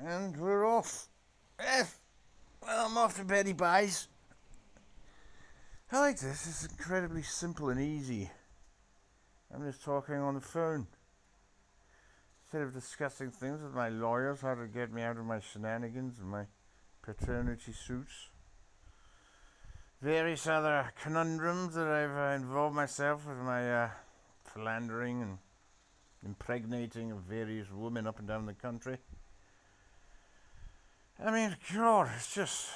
And we're off. Well, I'm off to Betty Buys. I like this. It's incredibly simple and easy. I'm just talking on the phone. Instead of discussing things with my lawyers, how to get me out of my shenanigans and my paternity suits. Various other conundrums that I've involved myself with my philandering and impregnating of various women up and down the country. I mean, God, it's just...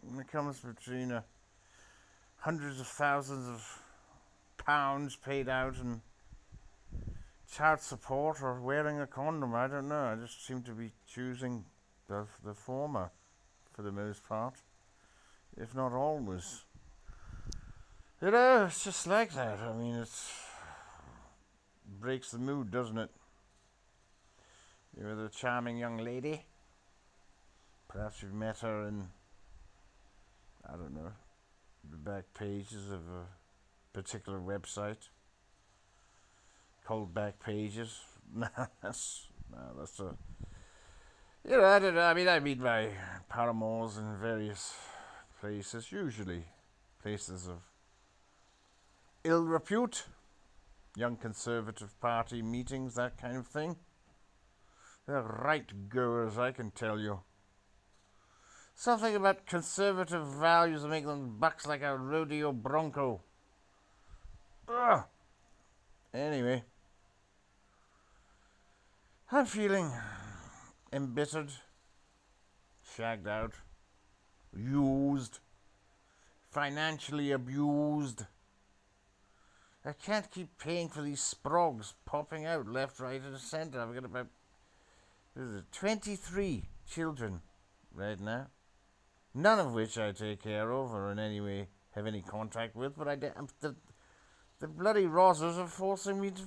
When it comes between hundreds of thousands of pounds paid out in child support or wearing a condom, I don't know. I just seem to be choosing the former for the most part, if not always. You know, it's just like that. I mean, it breaks the mood, doesn't it? You're with a charming young lady. Perhaps you've met her in, I don't know, the back pages of a particular website called Back Pages. That's a... You know, I don't know. I mean, I meet my paramours in various places, usually places of ill repute, young Conservative Party meetings, that kind of thing. They're right goers, I can tell you. Something about Conservative values that make them bucks like a rodeo bronco. Ugh. Anyway, I'm feeling embittered, shagged out, used, financially abused. I can't keep paying for these sprogs popping out left, right, and centre. I've got about 23 children right now, none of which I take care of or in any way have any contact with, but the bloody Rozzers are forcing me to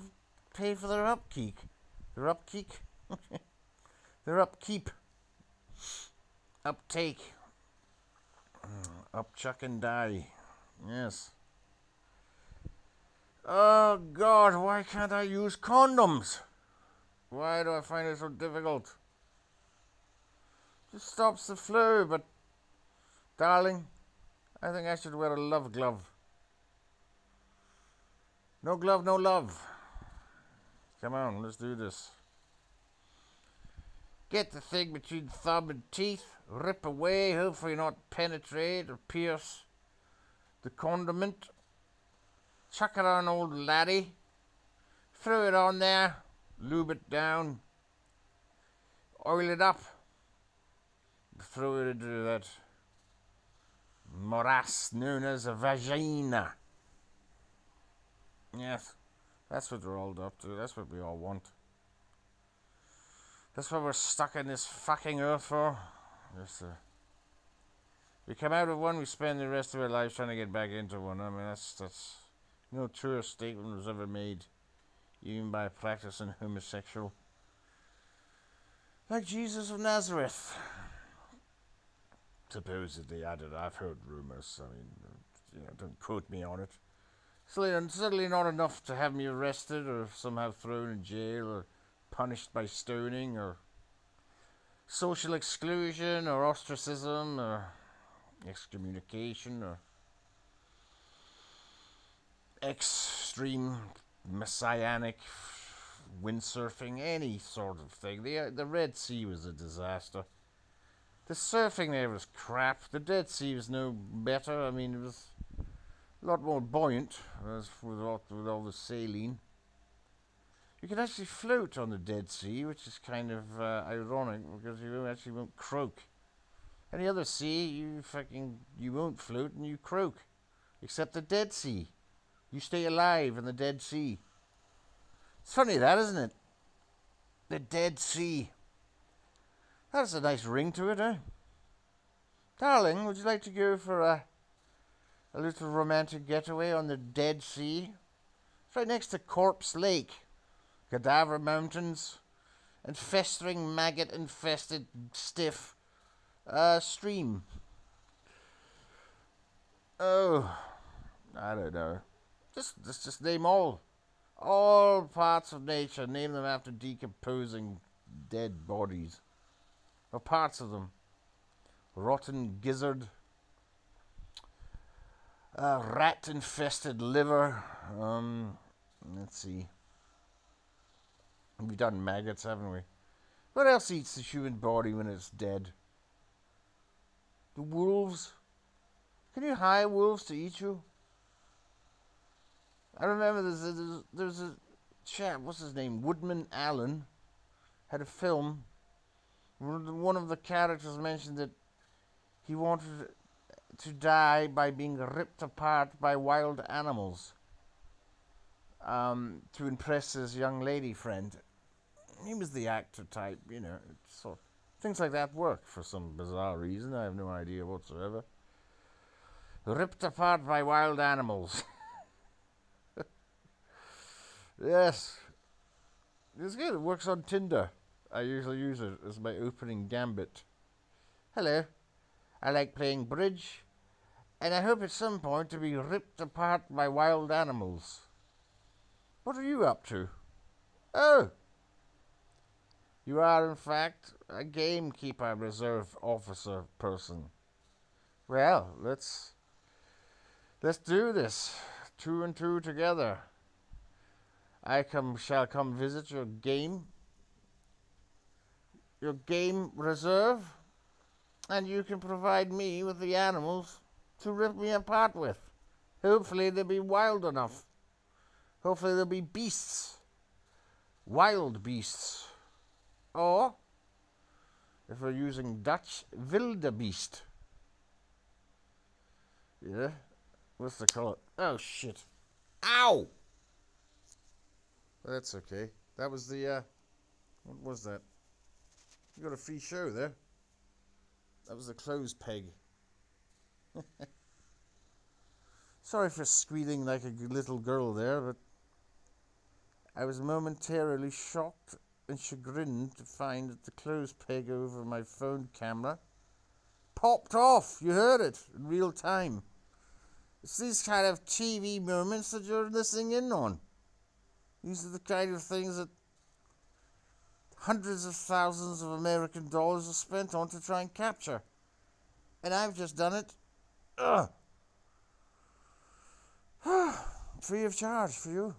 pay for their upkeep. Their upkeep? Their upkeep. Uptake. Upchuck and die. Yes. Oh God, why can't I use condoms? Why do I find it so difficult? Just stops the flow, but darling, I think I should wear a love glove. No glove, no love. Come on, let's do this. Get the thing between thumb and teeth, rip away, hopefully not penetrate or pierce the condiment. Chuck it on old laddie. Throw it on there, lube it down, oil it up, throw it into that morass known as a vagina. Yes, that's what we're all up to. That's what we all want. That's what we're stuck in this fucking earth for. We come out of one, we spend the rest of our lives trying to get back into one. I mean, that's no truer statement was ever made, even by a practicing homosexual like Jesus of Nazareth. Supposedly, I don't know, I've heard rumors. I mean, don't quote me on it. Certainly not enough to have me arrested or somehow thrown in jail or punished by stoning or social exclusion or ostracism or excommunication or extreme messianic windsurfing, any sort of thing. The Red Sea was a disaster. The surfing there was crap. The Dead Sea was no better. I mean, it was a lot more buoyant with all the saline. You can actually float on the Dead Sea, which is kind of ironic because you actually won't croak. Any other sea, you won't float and you croak, except the Dead Sea. You stay alive in the Dead Sea. It's funny that, isn't it? The Dead Sea. That's a nice ring to it, eh? Darling, would you like to go for a little romantic getaway on the Dead Sea? It's right next to Corpse Lake, Cadaver Mountains, and festering maggot-infested stiff stream. Oh, I don't know. Just name all parts of nature. Name them after decomposing dead bodies. Or parts of them. Rotten gizzard. Rat-infested liver. Let's see. We've done maggots, haven't we? What else eats the human body when it's dead? The wolves. Can you hire wolves to eat you? I remember there's a chap, what's his name? Woodman Allen had a film. One of the characters mentioned that he wanted to die by being ripped apart by wild animals to impress his young lady friend. He was the actor type, you know. So things like that work for some bizarre reason. I have no idea whatsoever. Ripped apart by wild animals. Yes. It's good. It works on Tinder. I usually use it as my opening gambit. Hello. I like playing bridge, and I hope at some point to be ripped apart by wild animals. What are you up to? Oh! You are, in fact, a gamekeeper, reserve officer person. Well, let's do this. 2 and 2 together. I shall come visit your game reserve, and you can provide me with the animals to rip me apart with. Hopefully they'll be wild enough. Hopefully they'll be beasts. Wild beasts. Or, if we're using Dutch, wildebeest. Yeah? What's the call it? Oh, shit. Ow! That's okay. That was the, what was that? You got a free show there. That was the clothes peg. Sorry for squealing like a little girl there, but I was momentarily shocked and chagrined to find that the clothes peg over my phone camera popped off. You heard it in real time. It's these kind of TV moments that you're listening in on. These are the kind of things that hundreds of thousands of American dollars are spent on to try and capture. And I've just done it. Free of charge for you.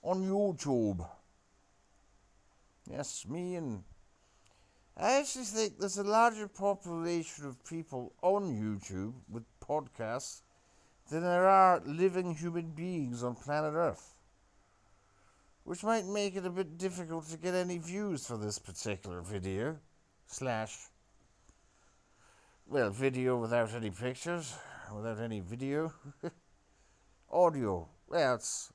On YouTube. Yes, me and... I actually think there's a larger population of people on YouTube with podcasts than there are living human beings on planet Earth. Which might make it a bit difficult to get any views for this particular video. Video without any pictures, without any video. Audio. Well, it's...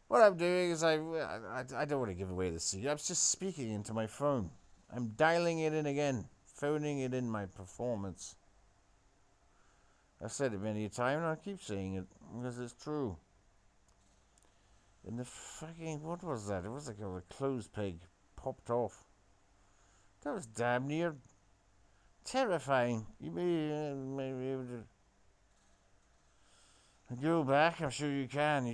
What I'm doing is I don't want to give away the secret. I'm just speaking into my phone. I'm dialing it in again. Phoning it in my performance. I've said it many a time and I'll keep saying it because it's true. And the fucking, what was that? It was like a clothes peg popped off. That was damn near terrifying. You may be able to go back. I'm sure you can.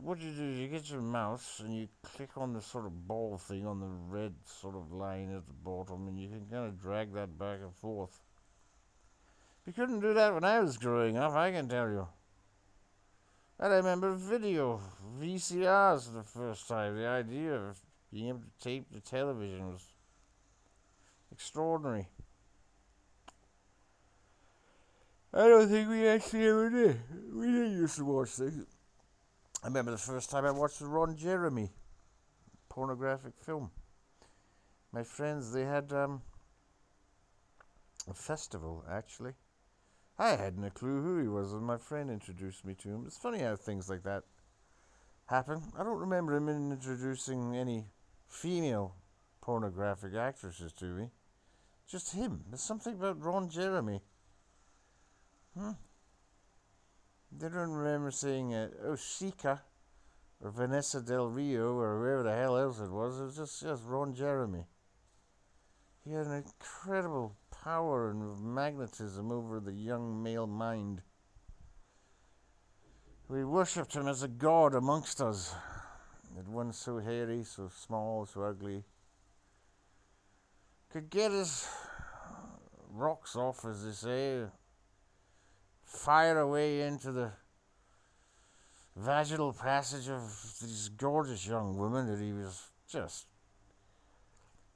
What you do is you get your mouse and you click on the sort of ball thing on the red sort of line at the bottom, and you can kind of drag that back and forth. You couldn't do that when I was growing up, I can tell you. And I remember video, VCRs for the first time. The idea of being able to tape the television was extraordinary. I don't think we actually ever did. We didn't used to watch things. I remember the first time I watched the Ron Jeremy pornographic film. My friends, they had a festival, actually. I hadn't a clue who he was, and my friend introduced me to him. It's funny how things like that happen. I don't remember him introducing any female pornographic actresses to me. Just him. There's something about Ron Jeremy. I don't remember seeing Chica or Vanessa Del Rio or whoever the hell else it was. It was just Ron Jeremy. He had an incredible power and magnetism over the young male mind. We worshipped him as a god amongst us. That one so hairy, so small, so ugly, could get his rocks off, as they say, fire away into the vaginal passage of this gorgeous young woman that he was just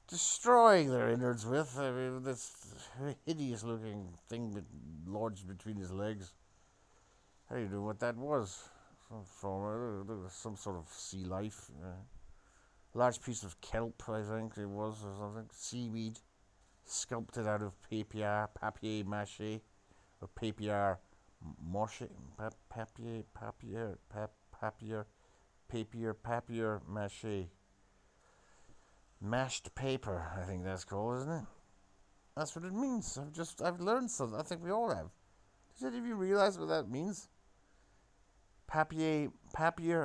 destroying their innards with. I mean, this hideous looking thing lodged between his legs. I don't know what that was. Some sort of sea life. Large piece of kelp, I think it was, or something. Seaweed, sculpted out of papier mâché, or papier mâché, papier mâché. Mashed paper, I think that's called, isn't it? That's what it means. I've learned something. I think we all have. Did any of you realize what that means? Papier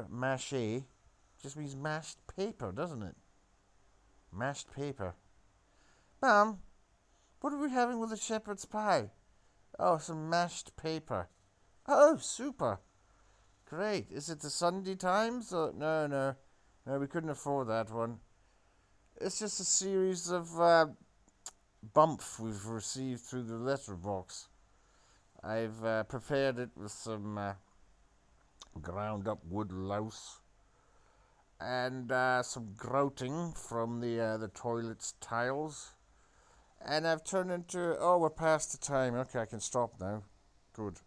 mâché just means mashed paper, doesn't it? Mashed paper. Ma'am, what are we having with the shepherd's pie? Oh, some mashed paper. Oh, super. Great. Is it the Sunday Times? No, we couldn't afford that one. It's just a series of bumps we've received through the letterbox. I've prepared it with some ground up wood louse and some grouting from the toilet's tiles. And I've turned into, we're past the time. Okay, I can stop now. Good.